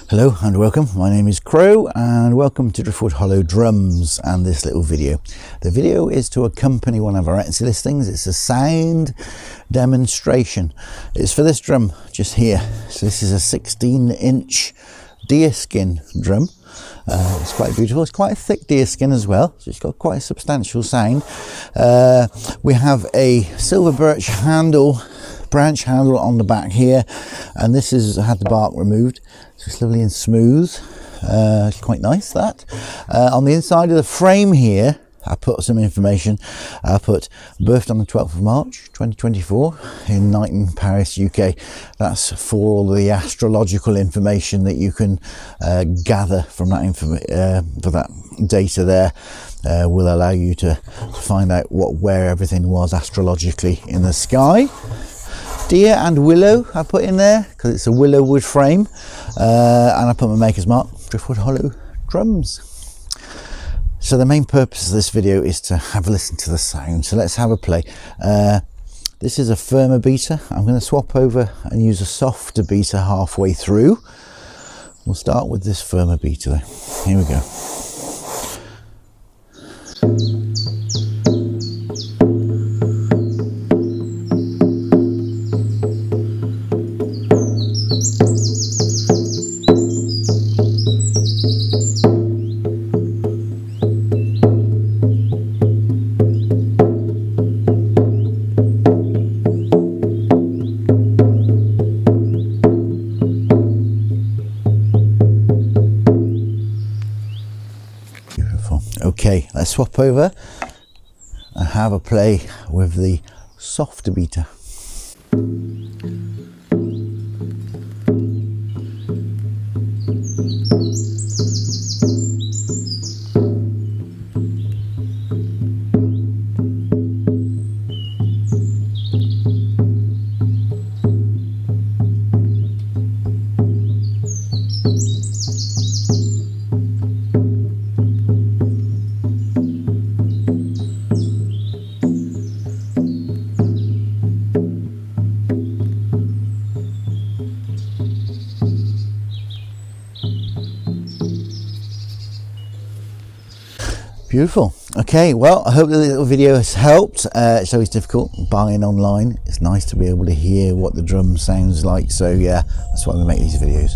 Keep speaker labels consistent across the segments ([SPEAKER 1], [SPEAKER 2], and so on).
[SPEAKER 1] Hello and welcome, my name is Crow and welcome to Driftwood Hollow Drums and this little video. The video is to accompany one of our Etsy listings. It's a sound demonstration. It's for this drum just here. So this is a 16-inch deerskin drum. It's quite beautiful. It's quite a thick deerskin as well, so it's got quite a substantial sound. We have a silver birch branch handle on the back here, and this has had the bark removed, so it's lovely and smooth. It's quite nice, that. On the inside of the frame here, I put some information. I put birthed on the 12th of March 2024 in Knighton, Paris, UK. That's for all the astrological information that you can gather from that for that data there. Will allow you to find out where everything was astrologically in the sky. Deer and willow I put in there because it's a willow wood frame, and I put my maker's mark, Driftwood Hollow Drums. So the main purpose of this video is to have a listen to the sound. So let's have a play. This is a firmer beater. I'm going to swap over and use a softer beater halfway through. We'll start with this firmer beater though. Here we go. Okay, let's swap over and have a play with the softer beater. Beautiful. Okay, well, I hope the little video has helped. It's always difficult buying online. It's nice to be able to hear what the drum sounds like. So yeah, that's why we make these videos.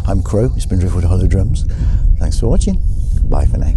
[SPEAKER 1] I'm Crow. It's been Driftwood Hollow Drums. Thanks for watching. Bye for now.